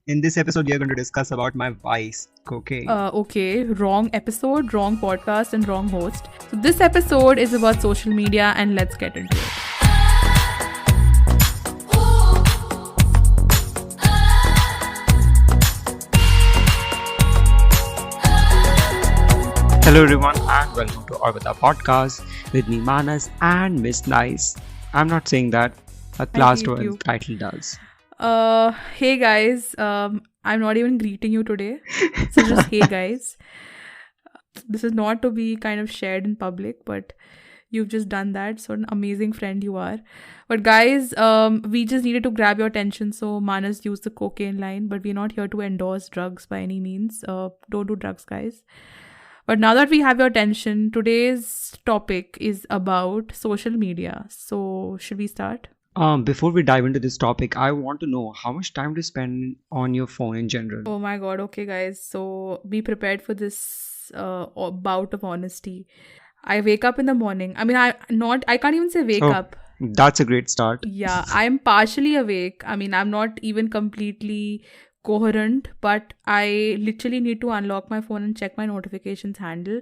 In this episode, we are going to discuss about my vice, cocaine. Okay, wrong episode, wrong podcast, and wrong host. So, this episode is about social media, and let's get into it. Hello everyone and welcome to our Bata podcast with me Manas and Miss Nice. I'm not saying that, a class hate 12 you. title does. Hey guys, I'm not even greeting you today. So just hey guys. This is not to be kind of shared in public, but you've just done that. So an amazing friend you are. But guys, we just needed to grab your attention. So Manas used the cocaine line, but we're not here to endorse drugs by any means. Don't do drugs, guys. But now that we have your attention, today's topic is about social media. So should we start? Before we dive into this topic, I want to know how much time do you spend on your phone in general? Oh my god, okay guys. So be prepared for this bout of honesty. I wake up in the morning. I can't even say wake Oh. up. That's a great start. Yeah, I'm partially awake. I'm not even completely coherent, but I literally need to unlock my phone and check my notifications handle.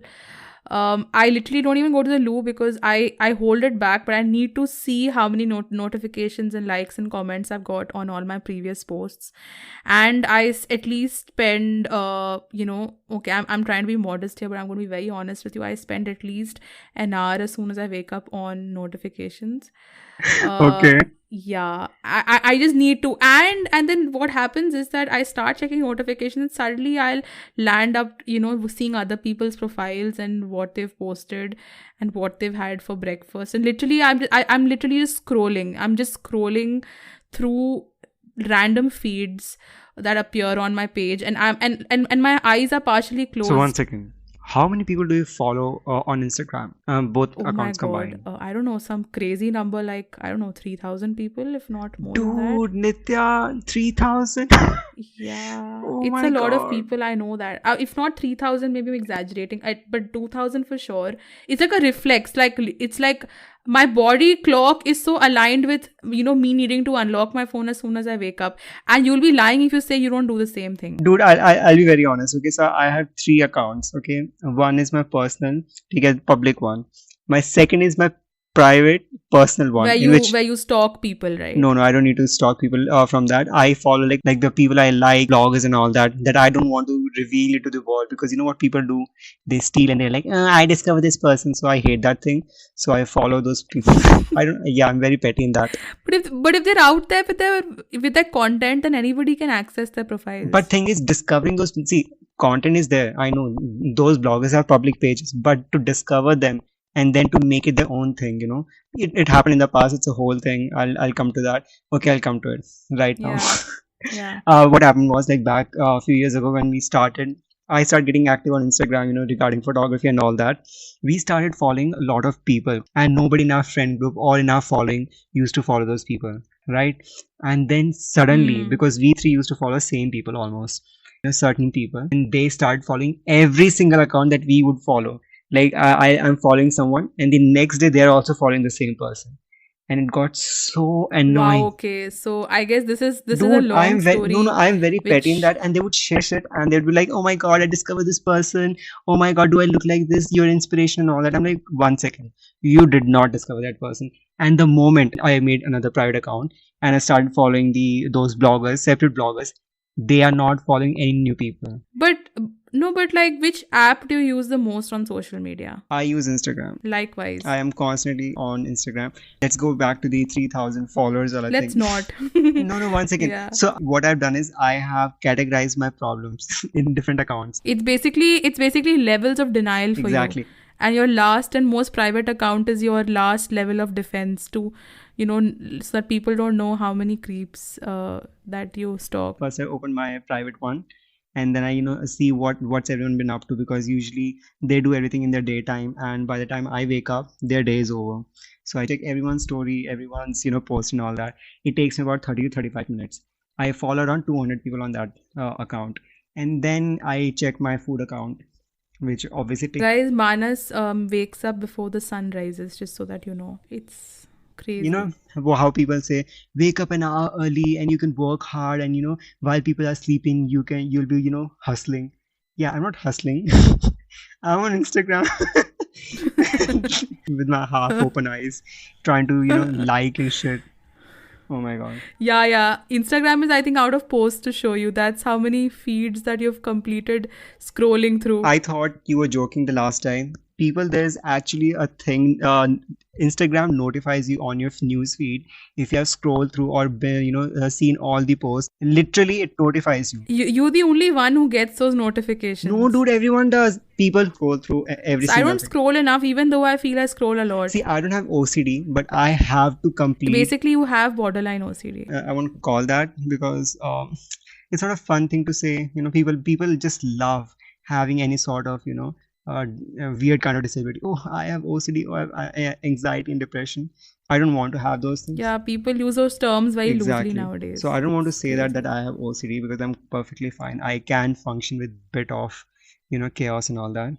I literally don't even go to the loo because I hold it back, but I need to see how many notifications and likes and comments I've got on all my previous posts. And at least spend, okay, I'm trying to be modest here, but I'm going to be very honest with you. I spend at least an hour as soon as I wake up on notifications. Okay. Yeah, I just need to, and then what happens is that I start checking notifications and suddenly I'll land up seeing other people's profiles and what they've posted and what they've had for breakfast, and literally I'm literally just scrolling. I'm just scrolling through random feeds that appear on my page, and and my eyes are partially closed. So 1 second. How many people do you follow on Instagram? Both Oh my accounts god, combined. I don't know, some crazy number, like I don't know, 3,000 people, if not more than that. Dude, Nitya, 3,000? Yeah, Oh it's my a lot of God. people, I know that. If not 3,000, maybe I'm exaggerating, but 2,000 for sure. It's like a reflex, like it's like my body clock is so aligned with me needing to unlock my phone as soon as I wake up, and you'll be lying if you say you don't do the same thing. Dude, I'll be very honest. Okay, so I have 3 accounts. Okay, one is my personal, okay, public one. My second is my private personal one, Where in you which where you stalk people, right? no, I don't need to stalk people from that. I follow like the people I like, bloggers and all that. That I don't want to reveal it to the world, because you know what people do? They steal and they're like, I discovered this person, so I hate that thing. So I follow those people. I don't. Yeah, I'm very petty in that. But if they're out there with their content, then anybody can access their profiles. But thing is, discovering those, see, content is there. I know those bloggers have public pages, but to discover them and then to make it their own thing, it happened in the past. It's a whole thing. I'll come to that. Okay, I'll come to it right now. Yeah. Yeah. What happened was, like, back a few years ago when we started, I started getting active on Instagram, regarding photography and all that. We started following a lot of people, and nobody in our friend group or in our following used to follow those people, right? And then suddenly, because we three used to follow same people almost, certain people, and they started following every single account that we would follow. Like I'm following someone, and the next day they're also following the same person, and it got so annoying. Wow, okay. So I guess this is a Dude, long story. no, I'm very petty in which- that, and they would share shit, and they'd be like, "Oh my god, I discovered this person. Oh my god, do I look like this? Your inspiration and all that." I'm like, 1 second, you did not discover that person. And the moment I made another private account and I started following those bloggers, separate bloggers, they are not following any new people. But no, but like, which app do you use the most on social media? I use Instagram. Likewise. I am constantly on Instagram. Let's go back to the 3,000 followers. Or Let's not. No, 1 second. Yeah. So what I've done is I have categorized my problems in different accounts. It's basically levels of denial for you. Exactly. And your last and most private account is your last level of defense to, so that people don't know how many creeps that you stalk. First, I open my private one, and then I see what's everyone been up to, because usually they do everything in their daytime, and by the time I wake up, their day is over. So I check everyone's story, everyone's post and all that. It takes me about 30 to 35 minutes. I follow around 200 people on that account, and then I check my food account, which obviously takes. Guys, Manas wakes up before the sun rises, just so that you know. It's You know Crazy. how people say wake up an hour early and you can work hard, and while people are sleeping you'll be hustling. Yeah, I'm not hustling. I'm on Instagram with my half open eyes trying to like and shit. Oh my god. Yeah, yeah. Instagram is, I think, out of post to show you. That's how many feeds that you've completed scrolling through. I thought you were joking the last time. People, there's actually a thing. Instagram notifies you on your news feed if you have scrolled through or been, seen all the posts. Literally, it notifies you. You're the only one who gets those No, notifications. dude, everyone does. People scroll through every So I single don't thing. scroll enough, even though I feel I scroll a lot. See, I don't have OCD, but I have to complete. Basically, you have borderline OCD. I want to call that because it's not a fun thing to say. People just love having any sort of weird kind of disability. Oh, I have OCD or I have anxiety and depression. I don't want to have those things. Yeah, people use those terms very loosely Exactly. nowadays. So I don't want to It's say that crazy. I have OCD because I'm perfectly fine. I can function with bit of chaos and all that.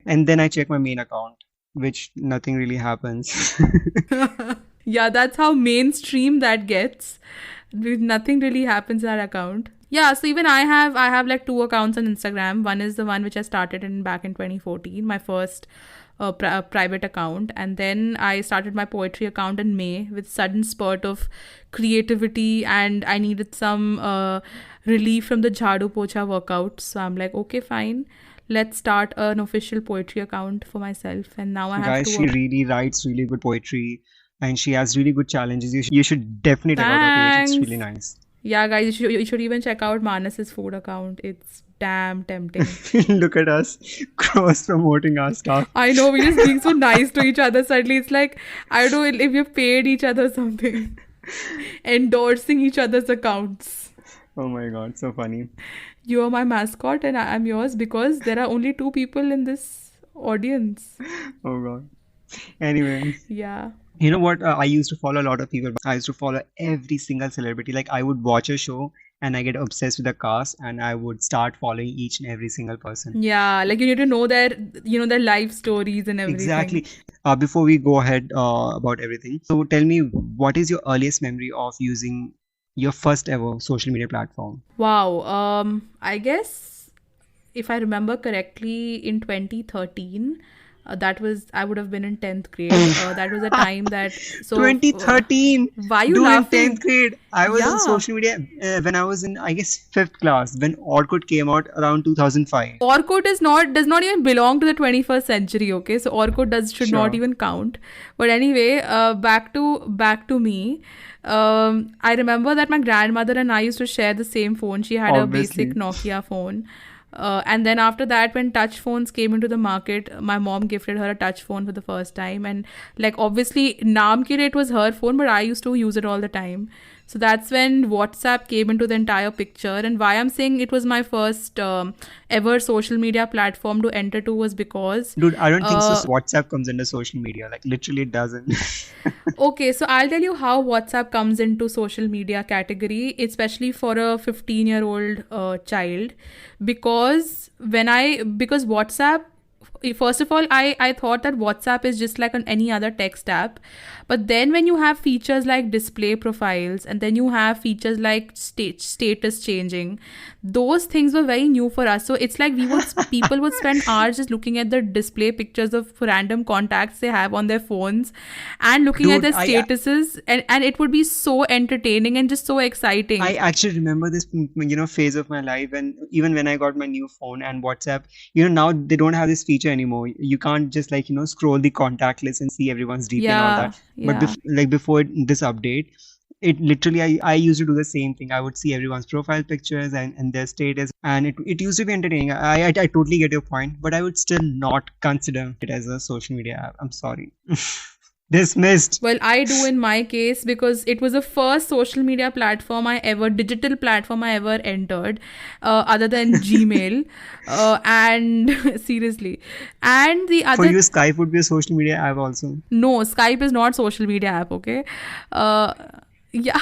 And then I check my main account, which nothing really happens. Yeah, that's how mainstream that gets. Nothing really happens in that account. Yeah, so even I have like two accounts on Instagram. One is the one which I started in back in 2014, my first private account, and then I started my poetry account in May with sudden spurt of creativity, and I needed some relief from the jhadu pocha workout. So I'm like, okay, fine, let's start an official poetry account for myself, and now I have Guys, two. she really writes really good poetry and she has really good challenges. You should definitely check out her page. It's really Thanks. nice. Yeah, guys, you should even check out Manas's food account. It's damn tempting. Look at us cross promoting our stuff. I know, we're just being so nice to each other. Suddenly, it's like, I don't know if you've paid each other something, endorsing each other's accounts. Oh my god, so funny. You are my mascot, and I'm yours because there are only two people in this audience. Oh god. Anyway, Yeah. you know what? I used to follow a lot of people. I used to follow every single celebrity. Like I would watch a show and I get obsessed with the cast and I would start following each and every single person. Yeah, like you need to know their life stories and everything. Exactly. Before we go ahead about everything, so tell me, what is your earliest memory of using your first ever social media platform? Wow. I guess if I remember correctly, in 2013, that was I would have been in 10th grade. That was a time that 2013. why you Dude, in laughing? 10th grade, I was on Yeah. social media when I was in, I guess, 5th class, when Orkut came out around 2005. Orkut does not even belong to the 21st century. Okay, so Orkut should not Sure. even count. But anyway, back to me. I remember that my grandmother and I used to share the same phone. She had a basic Obviously. Nokia phone. And then after that, when touch phones came into the market, my mom gifted her a touch phone for the first time. And like obviously, naam ke liye it was her phone, but I used to use it all the time. So that's when WhatsApp came into the entire picture. And why I'm saying it was my first ever social media platform to enter to was because Dude, I don't think so. uh, WhatsApp comes under social media. Like, literally, it doesn't. okay, so I'll tell you how WhatsApp comes into social media category, especially for a 15-year-old child, because because WhatsApp, first of all, I thought that WhatsApp is just like any other text app, but then when you have features like display profiles, and then you have features like status changing, those things were very new for us. So it's like people would spend hours just looking at the display pictures of random contacts they have on their phones and looking at Dude, their statuses, and it would be so entertaining and just so exciting. I actually remember this, phase of my life, and even when I got my new phone and WhatsApp, now they don't have this feature anymore. You can't just scroll the contact list and see everyone's DP and all Yeah, that. But yeah. before this update, it literally I used to do the same thing. I would see everyone's profile pictures and their status, and it used to be entertaining. I totally get your point, but I would still not consider it as a social media app. I'm sorry. Dismissed. Well, I do in my case because it was the first digital platform I ever entered, other than Gmail. And seriously. And the For other, you, Skype would be a social media app also. no, Skype is not social media app, okay? Uh, yeah.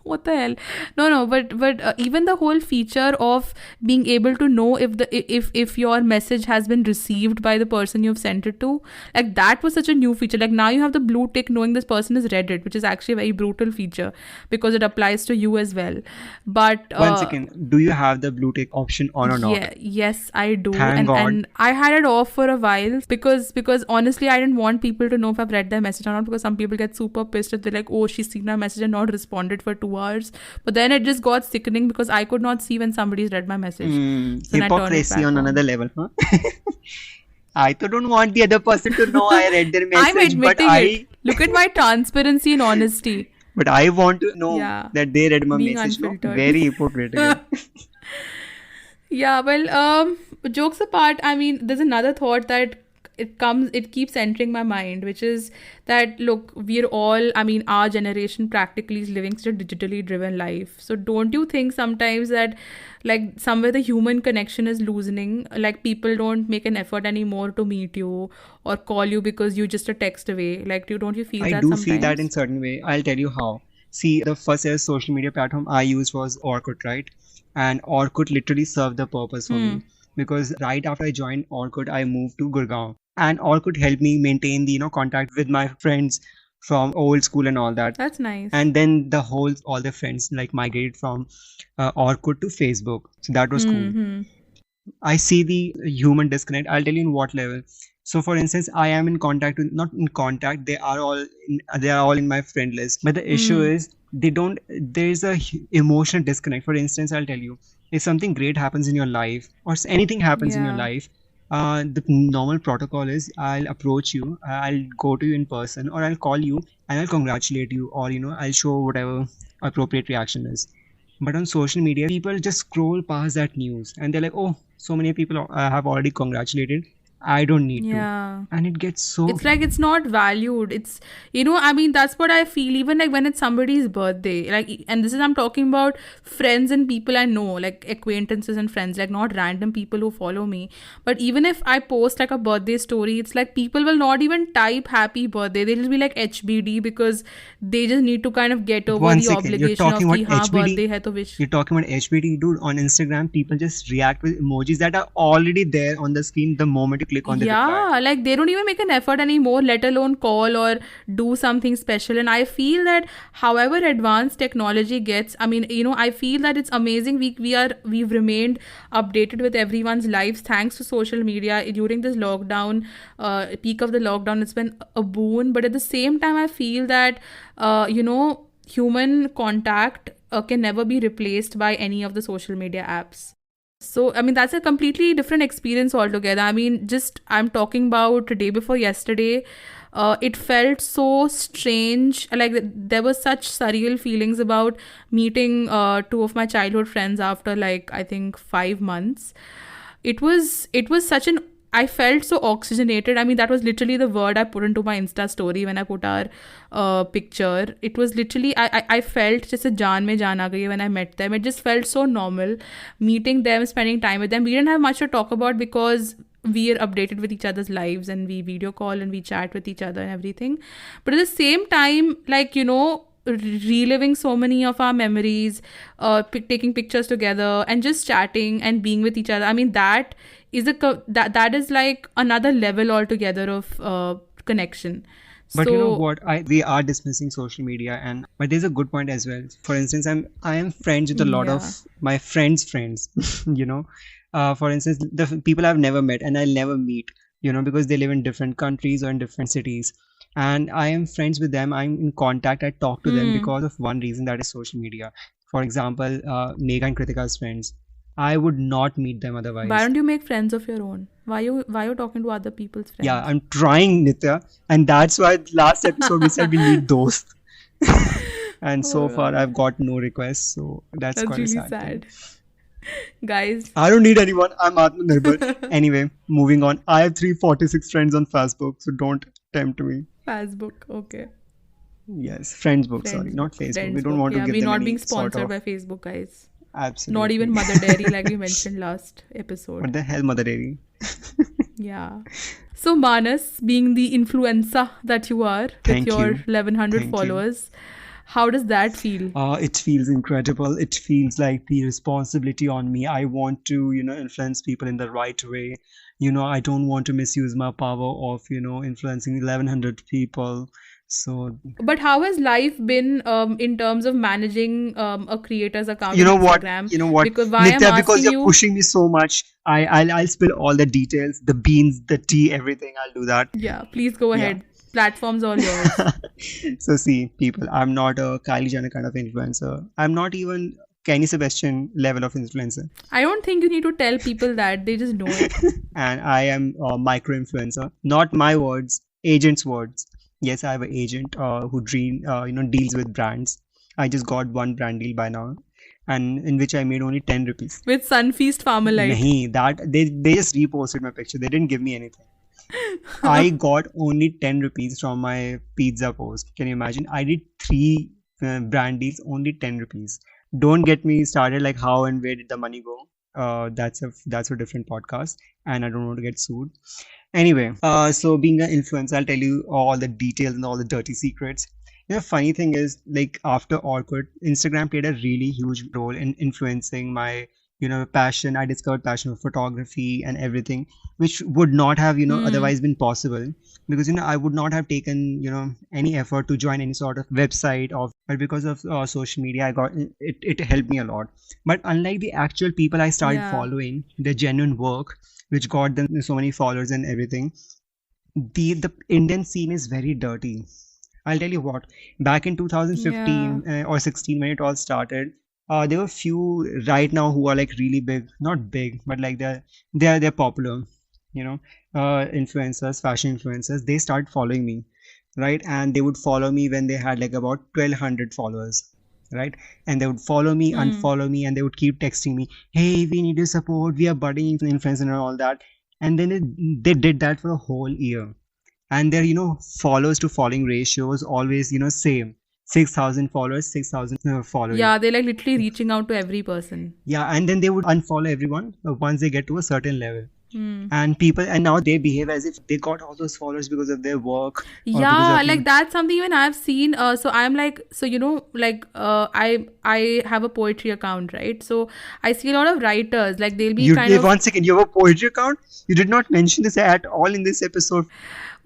What the hell? No, but even the whole feature of being able to know if your message has been received by the person you've sent it to, like that was such a new feature. Like now you have the blue tick knowing this person is read it, which is actually a very brutal feature because it applies to you as well. But One second, do you have the blue tick option on or not? yeah, yes, I do. Thank and God. and I had it off for a while because honestly I didn't want people to know if I've read their message or not, because some people get super pissed if they're like, oh, she's seen my message and not responded for 2 hours. But then it just got sickening because I could not see when somebody's read my message. So then I turned it Hypocrisy back on another level, huh? I don't want the other person to know I read their I'm message, but admitting it. Look at my transparency and honesty. but I want to know Yeah. that they read my Being message. No? unfiltered. Very hypocritical. Yeah, well, jokes apart, I mean, there's another thought that it keeps entering my mind, which is that, look, we're all, I mean, our generation practically is living such a digitally driven life. So don't you think sometimes that, like, somewhere the human connection is loosening? Like, people don't make an effort anymore to meet you or call you because you're just a text away. Like, don't you feel I that do sometimes? feel that in certain way. I'll tell you how. See, the first social media platform I used was Orkut, right? And Orkut literally served the purpose for me, because right after I joined Orkut, I moved to Gurgaon, and Orkut helped me maintain the contact with my friends from old school and all that. That's nice. And then all the friends like migrated from Orkut to Facebook, so that was cool. I see the human disconnect. I'll tell you in what level. So, for instance, I am in contact with, not in contact. They are all in my friend list. But the issue is they don't. There is a emotional disconnect. For instance, I'll tell you, if something great happens in your life or anything happens in your Yeah. life, the normal protocol is I'll approach you, I'll go to you in person, or I'll call you and I'll congratulate you, or I'll show whatever appropriate reaction is. But on social media, people just scroll past that news and they're like, oh, so many people have already congratulated. I don't need Yeah. to. And it gets so. It's like it's not valued. It's, I mean, that's what I feel. Even like when it's somebody's birthday, like, and this is, I'm talking about friends and people I know, like acquaintances and friends, like not random people who follow me. But even if I post like a birthday story, it's like people will not even type happy birthday. They'll just be like HBD, because they just need to kind of get over One the second, you're obligation of talking ki, about हाँ, HBD. birthday hai to wish. You're talking about HBD, dude. On Instagram, people just react with emojis that are already there on the screen the moment you click on the reply. Yeah, like they don't even make an effort anymore, let alone call or do something special. And I feel that however advanced technology gets, I mean, I feel that it's amazing. We've remained updated with everyone's lives thanks to social media. During this lockdown, peak of the lockdown, it's been a boon. But at the same time, I feel that human contact can never be replaced by any of the social media apps. So, I mean, that's a completely different experience altogether. I mean, I'm talking about day before yesterday. It felt so strange. Like, there were such surreal feelings about meeting two of my childhood friends after, like, I think 5 months. It was such an, I felt so oxygenated. I mean, that was literally the word I put into my Insta story when I put our picture. It was literally, I felt just a jaan mein jaan aa gayi when I met them. It just felt so normal meeting them, spending time with them. We didn't have much to talk about because we are updated with each other's lives and we video call and we chat with each other and everything. But at the same time, like, reliving so many of our memories, taking pictures together and just chatting and being with each other. I mean, that is like another level altogether of connection. But so, you know what? We are dismissing social media, but there's a good point as well. For instance, I am friends with a lot of my friends' friends. For instance, the people I've never met and I'll never meet. Because they live in different countries or in different cities, and I am friends with them. I'm in contact. I talk to them because of one reason, that is social media. For example, Megha and Kritika's friends. I would not meet them otherwise. Why don't you make friends of your own? Why you talking to other people's friends? Yeah, I'm trying, Nitya, and that's why last episode we said we need those. And so far I've got no requests, so that's quite really sad. Guys, I don't need anyone. I'm Atmanirbhar. Anyway, moving on. I have 346 friends on Facebook, so don't tempt me. Facebook, okay. Yes, Friendsbook, sorry, not Facebook. We don't want to give them we're not any being sponsored sort of... by Facebook, guys. Absolutely. Not even Mother Dairy, like we mentioned last episode. What the hell, Mother Dairy? Yeah. So, Manas, being the influencer that you are, with your 1100 followers, How does that feel? It feels incredible. It feels like the responsibility on me. I want to, influence people in the right way. I don't want to misuse my power of, influencing 1100 people. So, But how has life been in terms of managing a creator's account you on know what? Instagram? You know what? Because why I'm Nitya, because asking you're you, pushing me so much, I'll spill all the details, the beans, the tea, everything. I'll do that. yeah, please go Yeah. ahead. Platform's all yours. So see, people, I'm not a Kylie Jenner kind of influencer. I'm not even Kenny Sebastian level of influencer. I don't think you need to tell people that, they just know it. And I am a micro influencer. Not my words, agent's words. Yes, I have an agent who deals with brands. I just got one brand deal by now, and in which I made only 10 rupees. With Sunfeast Farmerlight. Nahi, that they just reposted my picture. They didn't give me anything. I got only 10 rupees from my pizza post. Can you imagine? I did three brand deals, only 10 rupees. Don't get me started like how and where did the money go. That's a different podcast, and I don't want to get sued. Anyway, so being an influencer, I'll tell you all the details and all the dirty secrets. Funny thing is, like after Orkut, Instagram played a really huge role in influencing my, passion. I discovered passion for photography and everything, which would not have, otherwise been possible because, I would not have taken, any effort to join any sort of website but because of social media, I got it helped me a lot. But unlike the actual people I started Yeah. following, their genuine work, which got them so many followers and everything, the Indian scene is very dirty. I'll tell you what, back in 2015 Yeah. or 16 when it all started, there were few right now who are like really big, not big, but like they're popular, influencers, fashion influencers. They started following me, right? And they would follow me when they had like about 1200 followers, right? And they would follow me, Hmm. unfollow me, and they would keep texting me, hey, we need your support, we are budding influencer and all that. And then they did that for a whole year, and their followers to following ratio was always same, 6,000 followers, 6,000 following. Yeah, they're like literally reaching out to every person. Yeah, and then they would unfollow everyone once they get to a certain level. Hmm. And now they behave as if they got all those followers because of their work or because Yeah, of like that's something even I've seen. So I'm like, so like I have a poetry account, right? So I see a lot of writers, like they'll be you. kind of, One second, you have a poetry account. You did not mention this at all in this episode.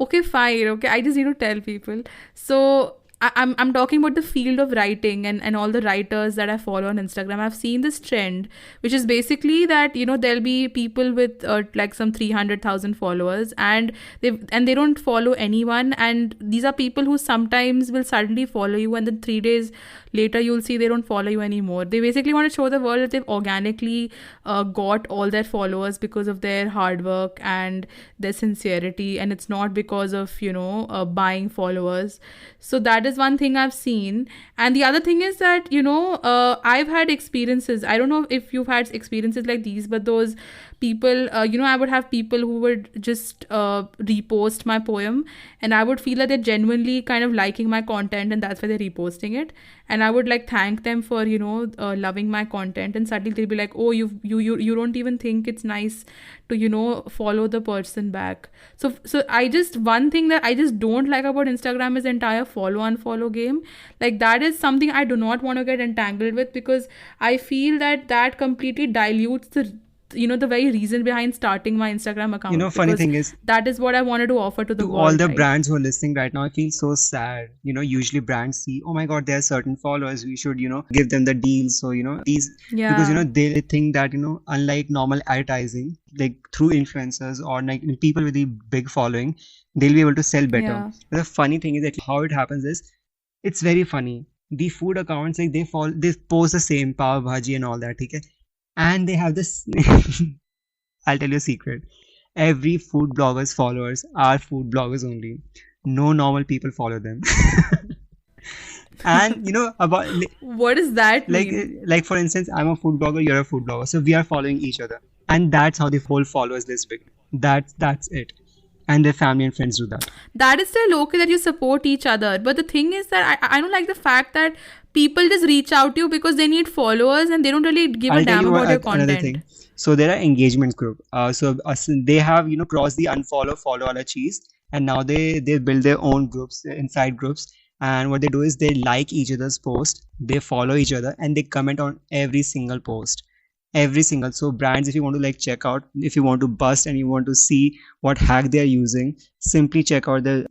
okay, fine, okay, I just need to tell people. So I'm talking about the field of writing and all the writers that I follow on Instagram. I've seen this trend, which is basically that there'll be people with like some 300,000 followers, and they don't follow anyone, and these are people who sometimes will suddenly follow you, and then 3 days later you'll see they don't follow you anymore. They basically want to show the world that they've organically got all their followers because of their hard work and their sincerity, and it's not because of buying followers. So that is one thing I've seen. And the other thing is that I've had experiences. I don't know if you've had experiences like these, but those people, I would have people who would just repost my poem, and I would feel that they're genuinely kind of liking my content, and that's why they're reposting it. And I would like thank them for loving my content, and suddenly they'll be like, oh, you don't even think it's nice to follow the person back. So I just, one thing that I just don't like about Instagram is the entire follow unfollow game. Like that is something I do not want to get entangled with, because I feel that completely dilutes the very reason behind starting my Instagram account. Funny Because thing is, that is what I wanted to offer to the to world, all the right? brands who are listening right now, I feel so sad. Usually brands see, oh my God, there are certain followers, we should, give them the deals. So, these, because, Yeah. they think that, unlike normal advertising, like through influencers or like people with a big following, they'll be able to sell better. Yeah. But the funny thing is that how it happens is, it's very funny. The food accounts, like they post the same pav bhaji and all that, okay? And they have this, I'll tell you a secret. Every food blogger's followers are food bloggers only. No normal people follow them. And about What does that like mean? like for instance, I'm a food blogger, you're a food blogger, so we are following each other, and that's how the whole followers list big. That's it. And their family and friends do that. That is still okay that you support each other, but the thing is that I don't like the fact that people just reach out to you because they need followers, and they don't really give a I'll tell damn you about your another content. thing. So there are engagement group. So they have crossed the unfollow follow wala cheese, and now they build their own groups, inside groups, And what they do is they like each other's post, they follow each other, and they comment on every single post. Every single. So brands, if you want to like check out, if you want to bust and you want to see what hack they're using, simply check out the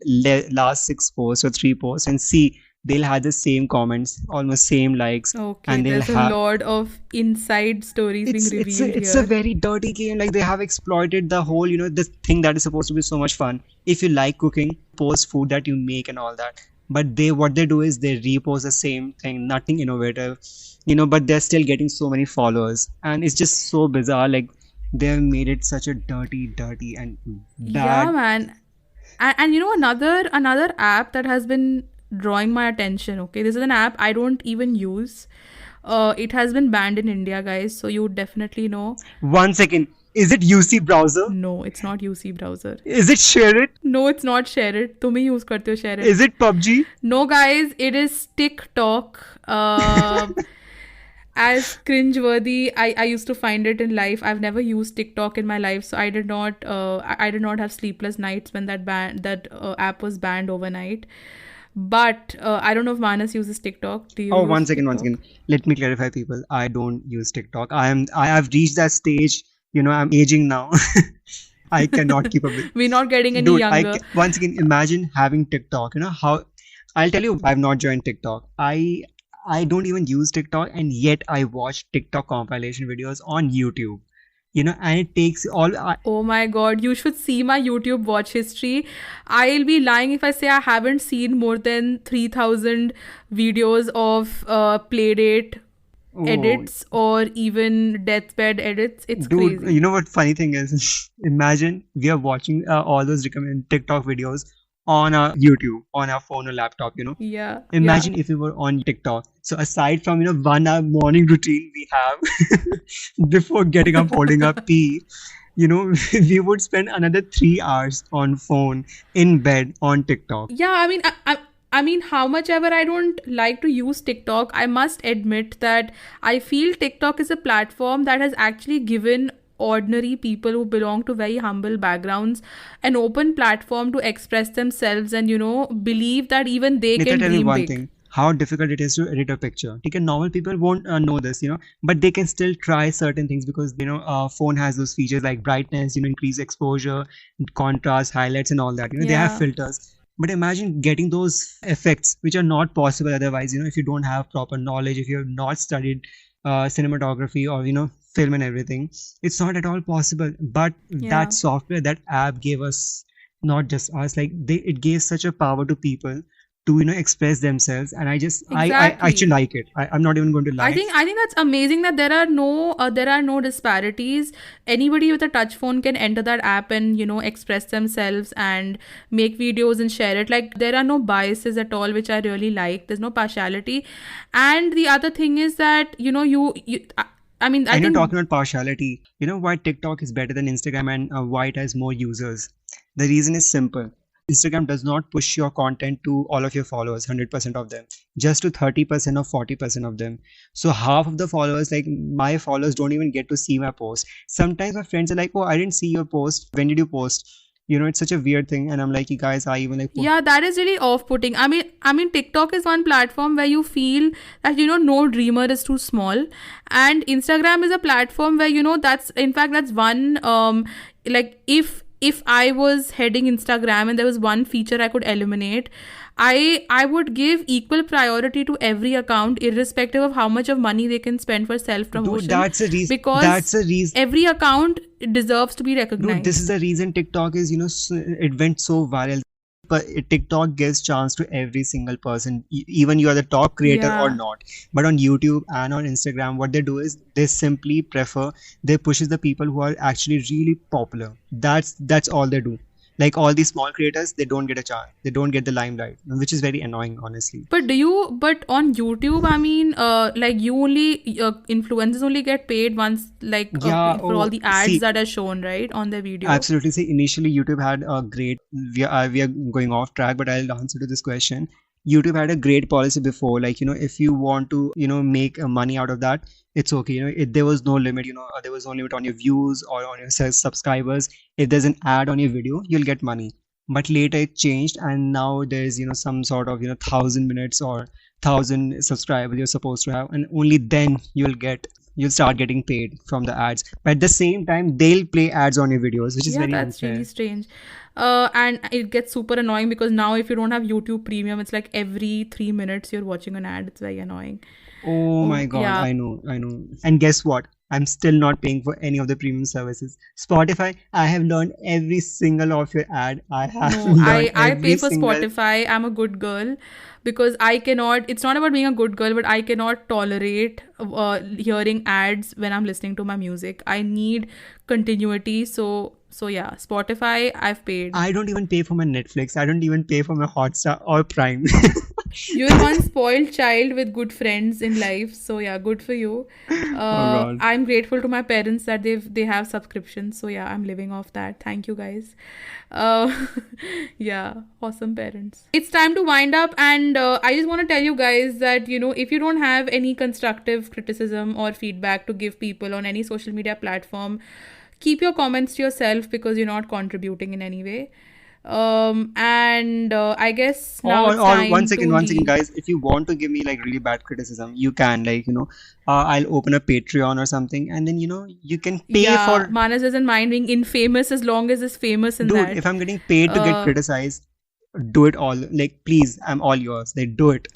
last 6 posts or 3 posts and see they'll have the same comments, almost same likes, Okay, and they'll there's a have lot of inside stories being revealed it's a here. very dirty game. Like they have exploited the whole, the thing that is supposed to be so much fun. If you like cooking, post food that you make and all that. But they what they do is they repost the same thing, nothing innovative, but they're still getting so many followers. And it's just so bizarre. Like they've made it such a dirty and Yeah, bad. man. And another app that has been drawing my attention. Okay, this is an app I don't even use. It has been banned in India, guys. So you would definitely know. 1 second. Is it UC browser? No, it's not UC browser. Is it Share It? No, it's not Share It. तुम ही use करते हो Share It. Is it PUBG? No, guys, it is TikTok. As cringeworthy, I used to find it in life. I've never used TikTok in my life, so I did not have sleepless nights when that app was banned overnight. But I don't know if Manas uses TikTok. Do you Oh, use 1 second, 1 second. TikTok? Let me clarify, people. I don't use TikTok. I have reached that stage. I'm aging now. I cannot keep up with. We're not getting any Dude, younger. once again imagine having TikTok. How I'll tell you, I've not joined TikTok. I don't even use TikTok, and yet I watch TikTok compilation videos on YouTube. And it takes all. Oh my god, you should see my YouTube watch history. I'll be lying if I say I haven't seen more than 3,000 videos of Playdate Oh, edits or even deathbed edits. It's dude, crazy. you know what funny thing is? Imagine we are watching all those recommended TikTok videos on our YouTube, on our phone or laptop. Yeah, yeah. Imagine if we were on TikTok. So aside from 1 hour morning routine we have before getting up, holding up pee, we would spend another 3 hours on phone in bed on TikTok. Yeah, I mean, how much ever I don't like to use TikTok, I must admit that I feel TikTok is a platform that has actually given ordinary people who belong to very humble backgrounds an open platform to express themselves and, believe that even they Nitya, can tell me dream one big. thing. How difficult it is to edit a picture. Okay, normal people won't know this, but they can still try certain things because phone has those features like brightness, increase exposure, contrast, highlights, and all that. They have Yeah, filters. But imagine getting those effects which are not possible otherwise. If you don't have proper knowledge, if you have not studied cinematography or film and everything, it's not at all possible. But that yeah. software, that app gave us, not just us, like it gave such a power to people to express themselves, and I actually Exactly. like it. I'm not even going to lie. I think that's amazing that there are no disparities. Anybody with a touch phone can enter that app and express themselves and make videos and share it. Like there are no biases at all, which I really like. There's no partiality, and the other thing is that I mean I And you're think talking about partiality. You know why TikTok is better than Instagram and why it has more users? The reason is simple. Instagram does not push your content to all of your followers, 100% of them, just to 30% or 40% of them. So half of the followers, like my followers, don't even get to see my post. Sometimes my friends are like, "Oh, I didn't see your post. When did you post?" It's such a weird thing, and I'm like, "You guys are even like, yeah, that is really off-putting. I mean TikTok is one platform where you feel that no dreamer is too small, and Instagram is a platform where that's one like if I was heading Instagram and there was one feature I could eliminate, I would give equal priority to every account irrespective of how much of money they can spend for self dude, promotion, that's a reason. That's because a reason. every account deserves to be Dude, this is recognized. the reason TikTok is, it went so viral. But TikTok gives chance to every single person, even you are the top creator or Yeah. not. But on YouTube and on Instagram, what they do is they simply prefer, they pushes the people who are actually really popular. That's all they do. Like all these small creators, they don't get a chance. They don't get the limelight, which is very annoying, honestly. But on YouTube, I mean, like influencers only get paid once, like Yeah. for all Oh, the ads see, that are shown, right, on their video. absolutely. See, initially YouTube had a great. We are going off track, but I'll answer to this question. YouTube had a great policy before, like if you want to make money out of that, it's okay. There was no limit. There was no limit on your views or on your subscribers. If there's an ad on your video, you'll get money. but later it changed, and now there's some sort of 1,000 minutes or 1,000 subscribers you're supposed to have, and only then you'll start getting paid from the ads. But at the same time, they'll play ads on your videos, which is Yeah, very that's really unfair. strange. And it gets super annoying because now if you don't have YouTube Premium, it's like every 3 minutes you're watching an ad. It's very annoying. Oh Oh, my God, yeah. I know. And guess what? I'm still not paying for any of the premium services. Spotify, I have learned every single of your ad. I have No, learned I pay every for single. Spotify. I'm a good girl because I cannot, it's not about being a good girl, but I cannot tolerate hearing ads when I'm listening to my music. I need continuity. So yeah, Spotify, I've paid. I don't even pay for my Netflix. I don't even pay for my Hotstar or Prime. You're one spoiled child with good friends in life. So yeah, good for you. Oh God. I'm grateful to my parents that they have subscriptions. So yeah, I'm living off that. Thank you guys. Uh, yeah, awesome parents. It's time to wind up, and I just want to tell you guys that if you don't have any constructive criticism or feedback to give people on any social media platform, keep your comments to yourself because you're not contributing in any way. And I guess now it's Or one time to second, leave. guys. If you want to give me like really bad criticism, you can I'll open a Patreon or something, and then you can pay Yeah, for. Manas doesn't mind being infamous as long as it's famous in Dude, if that. I'm getting paid to get Uh, criticized, do it all. Like, please, I'm all yours. Like, do it.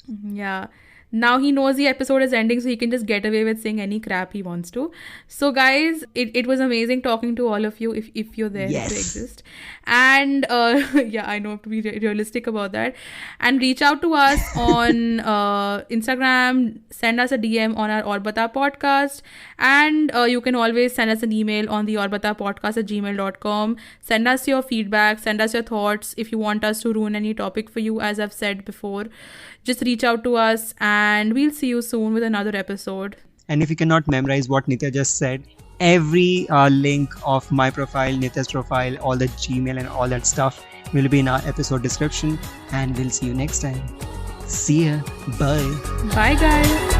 yeah. Now he knows the episode is ending, so he can just get away with saying any crap he wants to. So, guys, it was amazing talking to all of you if you're there, if you Yes. exist. And yeah, I know I have to be realistic about that. And reach out to us on Instagram, send us a DM on our Orbata podcast. And you can always send us an email on the orbatapodcast@gmail.com. Send us your feedback, send us your thoughts if you want us to ruin any topic for you, as I've said before. Just reach out to us and we'll see you soon with another episode. And if you cannot memorize what Nitya just said, every link of my profile, Nitya's profile, all the Gmail and all that stuff will be in our episode description. And we'll see you next time. See ya. Bye. Bye, guys.